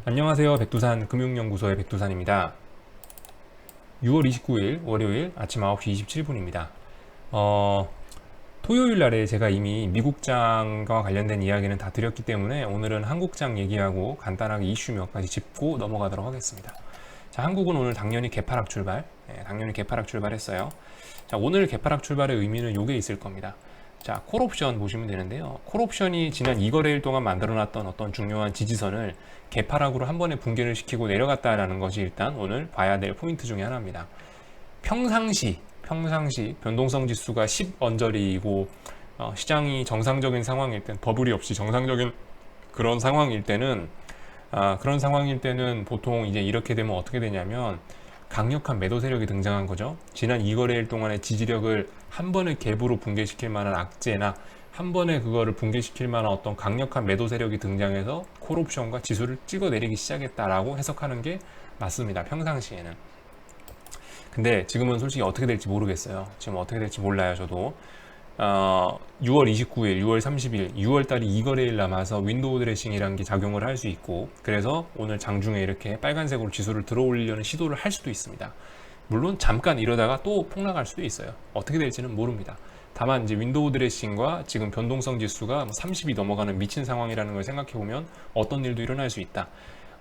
안녕하세요. 백두산 금융연구소의 백두산입니다. 6월 29일 월요일 아침 9시 27분입니다. 토요일 날에 제가 이미 미국장과 관련된 이야기는 다 드렸기 때문에 오늘은 한국장 얘기하고 간단하게 이슈 몇 가지 짚고 넘어가도록 하겠습니다. 자, 한국은 오늘 당연히 개파락 출발, 당연히 개파락 출발했어요. 자, 오늘 개파락 출발의 의미는 요게 있을 겁니다. 자, 콜옵션 보시면 되는데요. 콜옵션이 지난 2거래일 동안 만들어놨던 어떤 중요한 지지선을 개파락으로 한 번에 붕괴를 시키고 내려갔다라는 것이 일단 오늘 봐야 될 포인트 중에 하나입니다. 평상시 변동성 지수가 10 언저리이고 시장이 정상적인 상황일 땐 버블이 없이 정상적인 그런 상황일 때는 보통 이제 이렇게 되면 어떻게 되냐면 강력한 매도 세력이 등장한 거죠. 지난 2거래일 동안의 지지력을 한 번에 갭으로 붕괴시킬 만한 악재나 한 번에 그거를 붕괴시킬 만한 어떤 강력한 매도 세력이 등장해서 콜옵션과 지수를 찍어내리기 시작했다라고 해석하는 게 맞습니다. 평상시에는. 근데 지금은 솔직히 어떻게 될지 모르겠어요. 지금 어떻게 될지 몰라요. 저도 6월 29일, 6월 30일, 6월달이 2거래일 남아서 윈도우 드레싱이라는 게 작용을 할 수 있고, 그래서 오늘 장중에 이렇게 빨간색으로 지수를 들어올리려는 시도를 할 수도 있습니다. 물론 잠깐 이러다가 또 폭락할 수도 있어요. 어떻게 될지는 모릅니다. 다만 이제 윈도우 드레싱과 지금 변동성 지수가 30이 넘어가는 미친 상황이라는 걸 생각해 보면 어떤 일도 일어날 수 있다.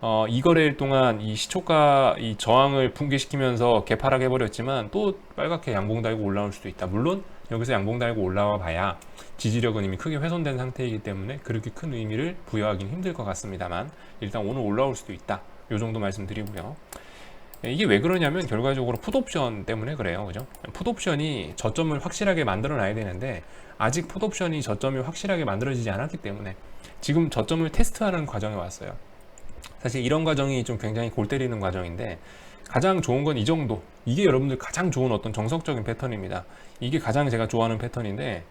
2거래일 동안 이 시초가 이 저항을 붕괴시키면서 개파락 해버렸지만 또 빨갛게 양봉 달고 올라올 수도 있다. 물론 여기서 양봉 달고 올라와 봐야 지지력은 이미 크게 훼손된 상태이기 때문에 그렇게 큰 의미를 부여하기는 힘들 것 같습니다만 일단 오늘 올라올 수도 있다. 요 정도 말씀드리고요. 이게 왜 그러냐면 결과적으로 풋옵션 때문에 그래요. 그죠? 풋옵션이 저점을 확실하게 만들어 놔야 되는데 아직 풋옵션이 저점이 확실하게 만들어지지 않았기 때문에 지금 저점을 테스트하는 과정에 왔어요. 사실 이런 과정이 좀 굉장히 골 때리는 과정인데 가장 좋은 건 이 정도. 이게 여러분들 가장 좋은 어떤 정석적인 패턴입니다. 이게 가장 제가 좋아하는 패턴인데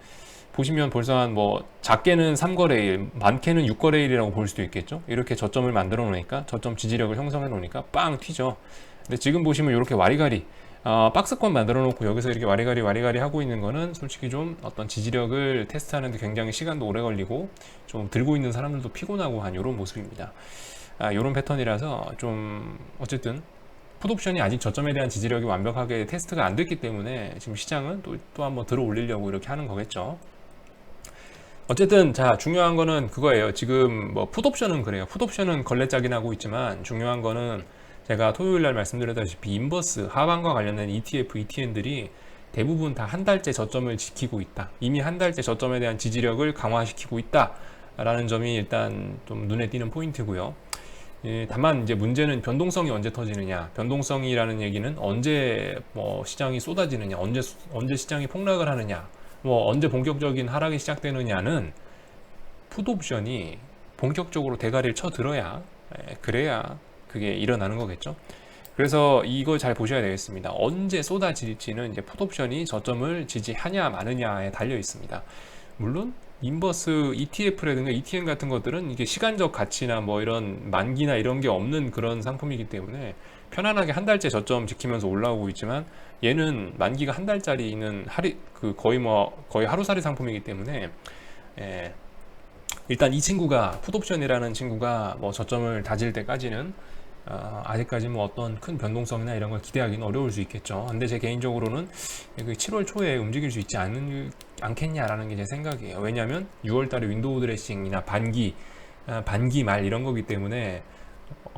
보시면 벌써 한 뭐 작게는 3거래일, 많게는 6거래일이라고 볼 수도 있겠죠. 이렇게 저점을 만들어 놓으니까 저점 지지력을 형성해 놓으니까 빵 튀죠. 근데 지금 보시면 이렇게 와리가리 박스권 만들어 놓고 여기서 이렇게 와리가리 하고 있는 거는 솔직히 좀 어떤 지지력을 테스트하는데 굉장히 시간도 오래 걸리고 좀 들고 있는 사람들도 피곤하고 한 이런 모습입니다. 이런 패턴이라서 좀 어쨌든 풋옵션이 아직 저점에 대한 지지력이 완벽하게 테스트가 안 됐기 때문에 지금 시장은 또 한번 들어 올리려고 이렇게 하는 거겠죠. 어쨌든 자 중요한 거는 그거예요. 지금 뭐 풋옵션은 그래요. 풋옵션은 걸레짝이 나고 있지만 중요한 거는 제가 토요일 날 말씀드렸다시피 인버스 하방과 관련된 ETF, ETN들이 대부분 다 한 달째 저점을 지키고 있다. 이미 한 달째 저점에 대한 지지력을 강화시키고 있다. 라는 점이 일단 좀 눈에 띄는 포인트고요. 다만 이제 문제는 변동성이 언제 터지느냐. 변동성이라는 얘기는 언제 뭐 시장이 쏟아지느냐, 언제 시장이 폭락을 하느냐, 뭐 언제 본격적인 하락이 시작되느냐는 풋옵션이 본격적으로 대가리를 쳐 들어야 그래야 그게 일어나는 거겠죠. 그래서 이거 잘 보셔야 되겠습니다. 언제 쏟아질지는 이제 풋옵션이 저점을 지지하냐 마느냐에 달려 있습니다. 물론 인버스 ETF라든가 ETN 같은 것들은 이게 시간적 가치나 뭐 이런 만기나 이런 게 없는 그런 상품이기 때문에 편안하게 한 달째 저점 지키면서 올라오고 있지만 얘는 만기가 한 달짜리 있는 거의 하루살이 상품이기 때문에 일단 이 친구가 풋옵션이라는 친구가 뭐 저점을 다질 때까지는 아직까지 뭐 어떤 큰 변동성이나 이런 걸 기대하기는 어려울 수 있겠죠. 근데 제 개인적으로는 7월 초에 움직일 수 있지 않겠냐라는 게 제 생각이에요. 왜냐하면 6월 달에 윈도우 드레싱이나 반기 말 이런 거기 때문에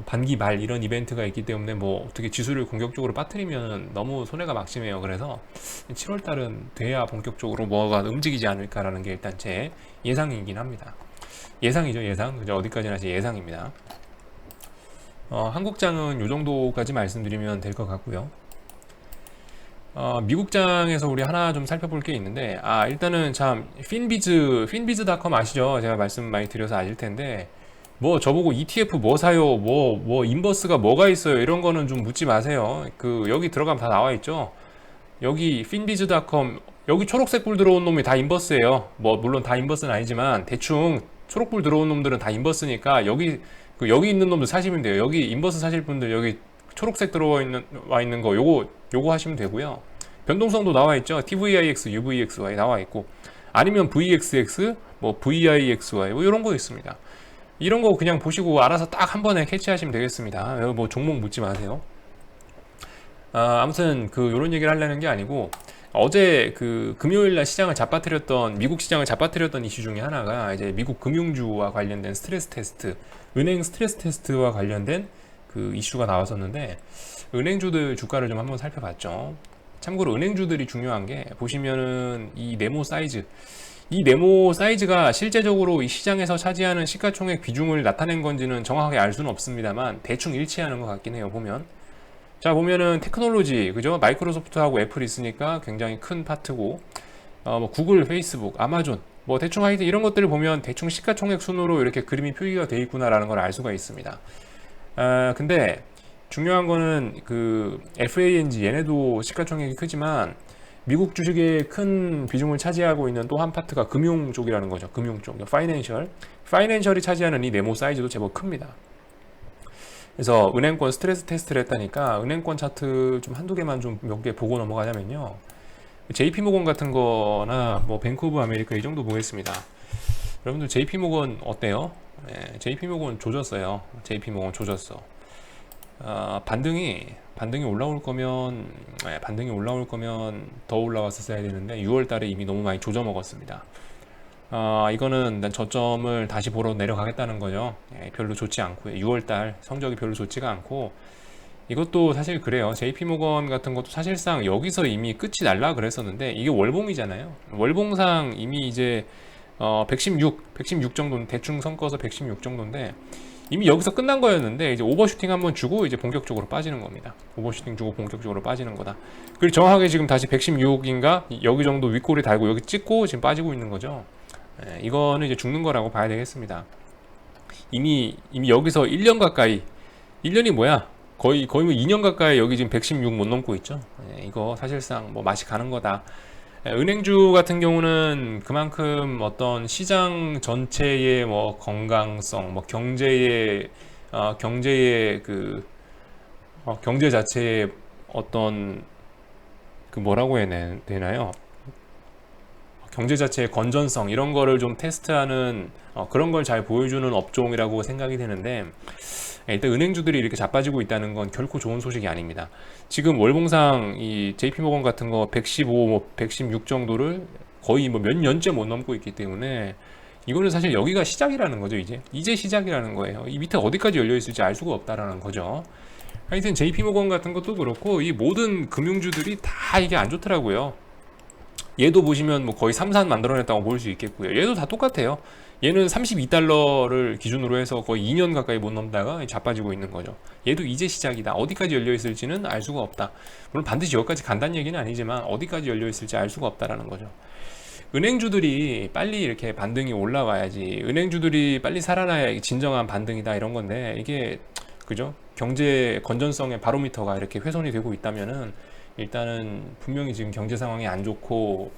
반기 말 이런 이벤트가 있기 때문에 뭐 어떻게 지수를 공격적으로 빠뜨리면 너무 손해가 막심해요. 그래서 7월 달은 돼야 본격적으로 뭐가 움직이지 않을까라는 게 일단 제 예상이긴 합니다. 예상이죠, 예상. 그죠? 어디까지나 제 예상입니다. 한국장은 이 정도까지 말씀드리면 될 것 같고요. 미국장에서 우리 하나 좀 살펴볼 게 있는데, 일단은 참, finbiz.com 아시죠? 제가 말씀 많이 드려서 아실 텐데, 뭐 저보고 ETF 뭐 사요, 인버스가 뭐가 있어요, 이런 거는 좀 묻지 마세요. 여기 들어가면 다 나와 있죠? 여기 finbiz.com, 여기 초록색 불 들어온 놈이 다 인버스예요. 뭐, 물론 다 인버스는 아니지만, 대충 초록불 들어온 놈들은 다 인버스니까, 여기 있는 놈들 사시면 돼요. 여기 인버스 사실 분들 여기 초록색 와 있는 거 요거 하시면 되고요. 변동성도 나와 있죠. TVIX, UVXY 나와 있고 아니면 VXX, 뭐 VIXY 뭐 이런 거 있습니다. 이런 거 그냥 보시고 알아서 딱 한 번에 캐치하시면 되겠습니다. 뭐 종목 묻지 마세요. 아무튼 요런 얘기를 하려는 게 아니고, 어제 금요일날 시장을 잡아뜨렸던, 미국 시장을 잡아뜨렸던 이슈 중에 하나가 이제 미국 금융주와 관련된 스트레스 테스트, 은행 스트레스 테스트와 관련된 이슈가 나왔었는데, 은행주들 주가를 좀 한번 살펴봤죠. 참고로 은행주들이 중요한 게, 보시면은 이 네모 사이즈가 실제적으로 이 시장에서 차지하는 시가총액 비중을 나타낸 건지는 정확하게 알 수는 없습니다만 대충 일치하는 것 같긴 해요. 보면, 자, 보면은 테크놀로지, 그죠? 마이크로소프트하고 애플이 있으니까 굉장히 큰 파트고, 뭐 구글, 페이스북, 아마존, 뭐 대충 하여튼 이런 것들을 보면 대충 시가총액 순으로 이렇게 그림이 표기가 되어 있구나라는 걸 알 수가 있습니다. 근데 중요한 거는 FANG, 얘네도 시가총액이 크지만 미국 주식의 큰 비중을 차지하고 있는 또 한 파트가 금융 쪽이라는 거죠. 금융 쪽, 파이낸셜이 차지하는 이 네모 사이즈도 제법 큽니다. 그래서 은행권 스트레스 테스트를 했다니까, 은행권 차트 좀 한두 개만 좀 몇 개 보고 넘어가자면요, JP모건 같은 거나 뭐 뱅크 오브 아메리카 이 정도 보겠습니다. 여러분들 JP모건 어때요? 네, JP모건 조졌어요. JP모건 조졌어. 반등이 올라올 거면, 더 올라왔었어야 되는데 6월 달에 이미 너무 많이 조져 먹었습니다. 이거는 난 저점을 다시 보러 내려가겠다는 거죠. 별로 좋지 않고요. 6월 달 성적이 별로 좋지가 않고, 이것도 사실 그래요. JP모건 같은 것도 사실상 여기서 이미 끝이 날라 그랬었는데, 이게 월봉이잖아요. 월봉상 이미 이제 116 정도는 대충 섞어서 116 정도인데, 이미 여기서 끝난 거였는데 이제 오버슈팅 한번 주고 이제 본격적으로 빠지는 겁니다. 오버슈팅 주고 본격적으로 빠지는 거다. 그리고 정확하게 지금 다시 116인가 여기 정도 윗꼬리 달고 여기 찍고 지금 빠지고 있는 거죠. 이거는 이제 죽는 거라고 봐야 되겠습니다. 이미 여기서 1년 가까이, 1년이 뭐야? 거의 뭐 2년 가까이 여기 지금 116 못 넘고 있죠. 이거 사실상 뭐 맛이 가는 거다. 은행주 같은 경우는 그만큼 어떤 시장 전체의 뭐 건강성, 뭐 경제 자체의 어떤 뭐라고 해야 되나요? 경제 자체의 건전성, 이런 거를 좀 테스트하는 그런 걸 잘 보여주는 업종이라고 생각이 되는데, 일단 은행주들이 이렇게 자빠지고 있다는 건 결코 좋은 소식이 아닙니다. 지금 월봉상 이 JP모건 같은 거 115, 뭐 116 정도를 거의 뭐 몇 년째 못 넘고 있기 때문에, 이거는 사실 여기가 시작이라는 거죠. 이제 시작이라는 거예요. 이 밑에 어디까지 열려 있을지 알 수가 없다라는 거죠. 하여튼 JP모건 같은 것도 그렇고 이 모든 금융주들이 다 이게 안 좋더라고요. 얘도 보시면 뭐 거의 3산 만들어냈다고 볼 수 있겠고요. 얘도 다 똑같아요. 얘는 32달러를 기준으로 해서 거의 2년 가까이 못 넘다가 자빠지고 있는 거죠. 얘도 이제 시작이다. 어디까지 열려 있을지는 알 수가 없다. 물론 반드시 여기까지 간다는 얘기는 아니지만 어디까지 열려 있을지 알 수가 없다라는 거죠. 은행주들이 빨리 이렇게 반등이 올라와야지, 은행주들이 빨리 살아나야 진정한 반등이다 이런 건데, 이게 그죠? 경제 건전성의 바로미터가 이렇게 훼손이 되고 있다면은 일단은 분명히 지금 경제 상황이 안 좋고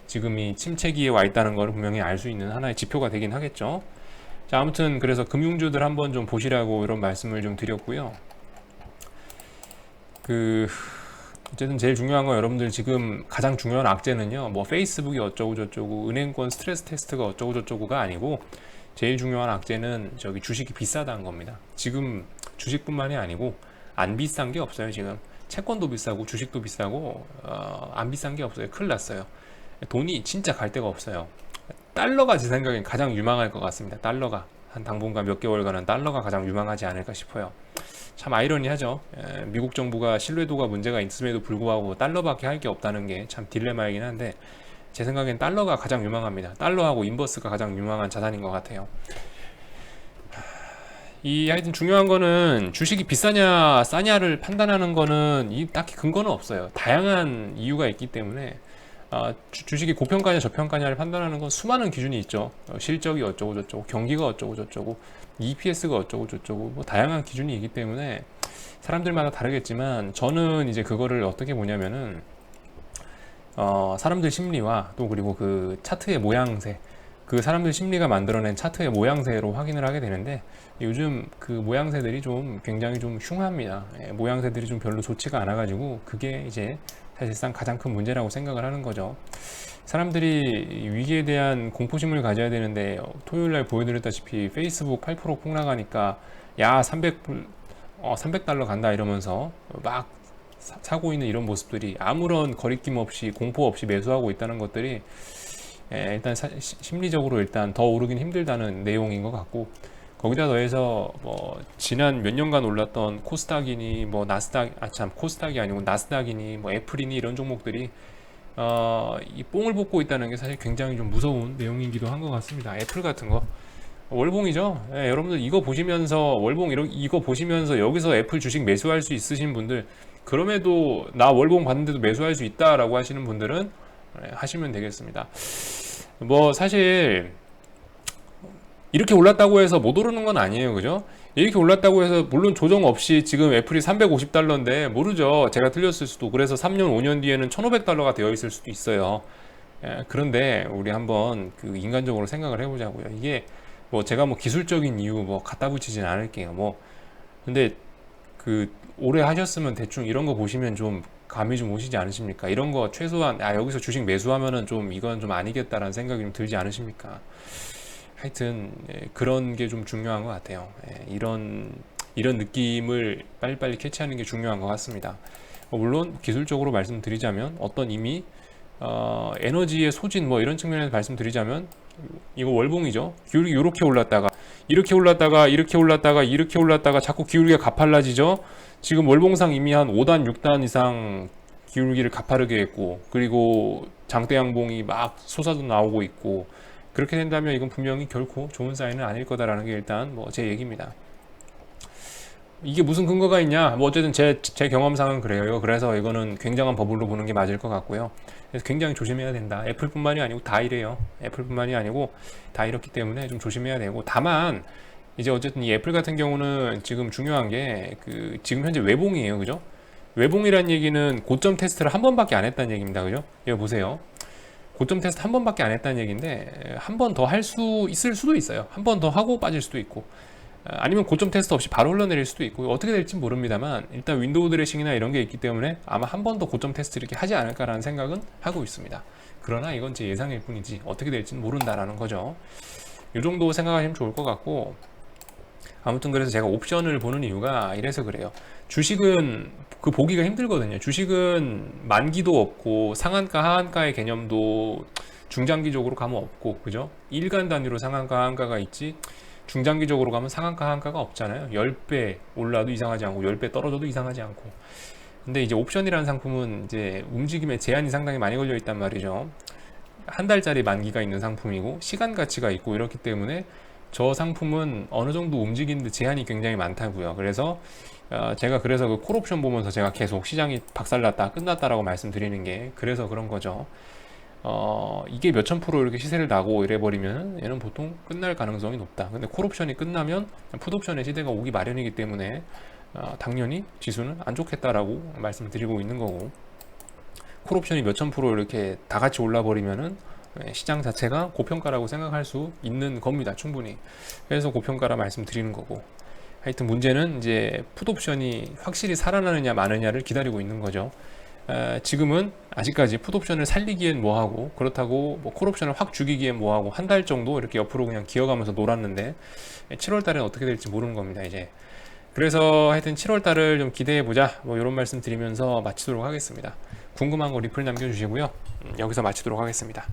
지금이 침체기에 와 있다는 걸 분명히 알 수 있는 하나의 지표가 되긴 하겠죠. 자, 아무튼 그래서 금융주들 한번 좀 보시라고 이런 말씀을 좀 드렸고요. 어쨌든 제일 중요한 건, 여러분들 지금 가장 중요한 악재는요, 뭐 페이스북이 어쩌고 저쩌고 은행권 스트레스 테스트가 어쩌고 저쩌고가 아니고, 제일 중요한 악재는 저기 주식이 비싸다는 겁니다. 지금 주식뿐만이 아니고 안 비싼 게 없어요. 지금 채권도 비싸고 주식도 비싸고 안 비싼 게 없어요. 큰일 났어요. 돈이 진짜 갈 데가 없어요. 달러가 제 생각엔 가장 유망할 것 같습니다. 달러가 한 당분간 몇 개월간은 달러가 가장 유망하지 않을까 싶어요. 참 아이러니하죠. 미국 정부가 신뢰도가 문제가 있음에도 불구하고 달러밖에 할 게 없다는 게 참 딜레마이긴 한데, 제 생각엔 달러가 가장 유망합니다. 달러하고 인버스가 가장 유망한 자산인 것 같아요. 하여튼 중요한 거는 주식이 비싸냐 싸냐를 판단하는 거는 딱히 근거는 없어요. 다양한 이유가 있기 때문에 주식이 고평가냐 저평가냐를 판단하는 건 수많은 기준이 있죠. 실적이 어쩌고 저쩌고, 경기가 어쩌고 저쩌고, EPS가 어쩌고 저쩌고, 뭐 다양한 기준이 있기 때문에 사람들마다 다르겠지만, 저는 이제 그거를 어떻게 보냐면은 사람들 심리와 또 그리고 그 차트의 모양새, 그 사람들 심리가 만들어낸 차트의 모양새로 확인을 하게 되는데, 요즘 그 모양새들이 좀 굉장히 좀 흉합니다. 모양새들이 좀 별로 좋지가 않아 가지고 그게 이제 사실상 가장 큰 문제라고 생각을 하는 거죠. 사람들이 위기에 대한 공포심을 가져야 되는데, 토요일날 보여드렸다시피 페이스북 8% 폭락하니까 야 300달러 간다 이러면서 막 사고 있는 이런 모습들이, 아무런 거리낌 없이 공포 없이 매수하고 있다는 것들이 일단 심리적으로 일단 더 오르긴 힘들다는 내용인 것 같고, 거기다 더해서 뭐 지난 몇 년간 올랐던 코스닥이니 뭐 나스닥, 코스닥이 아니고 나스닥이니 뭐 애플이니 이런 종목들이 이 뽕을 뽑고 있다는 게 사실 굉장히 좀 무서운 내용이기도 한 것 같습니다. 애플 같은 거 월봉이죠. 여러분들 이거 보시면서 월봉 이거 보시면서 여기서 애플 주식 매수할 수 있으신 분들, 그럼에도 나 월봉 봤는데도 매수할 수 있다라고 하시는 분들은 하시면 되겠습니다. 뭐 사실 이렇게 올랐다고 해서 못 오르는 건 아니에요, 그죠? 이렇게 올랐다고 해서 물론 조정 없이 지금 애플이 350달러인데 모르죠. 제가 틀렸을 수도. 그래서 3년 5년 뒤에는 1500달러가 되어 있을 수도 있어요. 그런데 우리 한번 그 인간적으로 생각을 해보자고요. 이게 뭐 제가 뭐 기술적인 이유 뭐 갖다 붙이진 않을게요. 뭐 근데 그 오래 하셨으면 대충 이런 거 보시면 좀 감이 좀 오시지 않으십니까? 이런 거 최소한 여기서 주식 매수하면은 좀 이건 좀 아니겠다라는 생각이 좀 들지 않으십니까? 하여튼 그런 게 좀 중요한 것 같아요. 이런 느낌을 빨리빨리 캐치하는 게 중요한 것 같습니다. 물론 기술적으로 말씀드리자면 어떤 이미 에너지의 소진 뭐 이런 측면에서 말씀드리자면 이거 월봉이죠. 기울기 이렇게 올랐다가 이렇게 올랐다가 이렇게 올랐다가 이렇게 올랐다가 자꾸 기울기가 가팔라지죠. 지금 월봉상 이미 한 5단 6단 이상 기울기를 가파르게 했고, 그리고 장대 양봉이 막 솟아서 나오고 있고, 그렇게 된다면 이건 분명히 결코 좋은 사인은 아닐 거다라는 게 일단 뭐 제 얘기입니다. 이게 무슨 근거가 있냐? 뭐 어쨌든 제 경험상은 그래요. 그래서 이거는 굉장한 버블로 보는 게 맞을 것 같고요. 그래서 굉장히 조심해야 된다. 애플뿐만이 아니고 다 이래요. 애플뿐만이 아니고 다 이렇기 때문에 좀 조심해야 되고, 다만 이제 어쨌든 이 애플 같은 경우는 지금 중요한 게 그 지금 현재 외봉이에요, 그죠? 외봉이란 얘기는 고점 테스트를 한 번밖에 안 했다는 얘기입니다, 그죠? 여기 보세요. 고점 테스트 한 번밖에 안 했다는 얘기인데 한 번 더 할 수 있을 수도 있어요. 한 번 더 하고 빠질 수도 있고, 아니면 고점 테스트 없이 바로 흘러내릴 수도 있고, 어떻게 될지 모릅니다만 일단 윈도우 드레싱이나 이런 게 있기 때문에 아마 한 번 더 고점 테스트 이렇게 하지 않을까라는 생각은 하고 있습니다. 그러나 이건 제 예상일 뿐이지 어떻게 될지는 모른다라는 거죠. 이 정도 생각하시면 좋을 것 같고, 아무튼 그래서 제가 옵션을 보는 이유가 이래서 그래요. 주식은 그 보기가 힘들거든요. 주식은 만기도 없고 상한가 하한가의 개념도 중장기적으로 가면 없고, 그죠? 일간 단위로 상한가 하한가가 있지 중장기적으로 가면 상한가 하한가가 없잖아요. 10배 올라도 이상하지 않고 10배 떨어져도 이상하지 않고. 근데 이제 옵션이라는 상품은 이제 움직임에 제한이 상당히 많이 걸려 있단 말이죠. 한 달짜리 만기가 있는 상품이고 시간 가치가 있고 이렇기 때문에 저 상품은 어느 정도 움직이는데 제한이 굉장히 많다고요. 그래서 제가 그래서 그 콜옵션 보면서 제가 계속 시장이 박살났다 끝났다라고 말씀드리는 게 그래서 그런 거죠. 이게 몇천 프로 이렇게 시세를 나고 이래 버리면 얘는 보통 끝날 가능성이 높다. 근데 콜옵션이 끝나면 풋옵션의 시대가 오기 마련이기 때문에 당연히 지수는 안 좋겠다라고 말씀드리고 있는 거고, 콜옵션이 몇천 프로 이렇게 다 같이 올라 버리면은 시장 자체가 고평가라고 생각할 수 있는 겁니다, 충분히. 그래서 고평가라 말씀드리는 거고, 하여튼 문제는 이제 풋옵션이 확실히 살아나느냐 마느냐를 기다리고 있는 거죠. 지금은 아직까지 풋옵션을 살리기엔 뭐하고, 그렇다고 뭐 콜옵션을 확 죽이기엔 뭐하고, 한 달 정도 이렇게 옆으로 그냥 기어가면서 놀았는데 7월 달엔 어떻게 될지 모르는 겁니다, 이제. 그래서 하여튼 7월 달을 좀 기대해 보자, 뭐 이런 말씀 드리면서 마치도록 하겠습니다. 궁금한 거 리플 남겨주시고요. 여기서 마치도록 하겠습니다.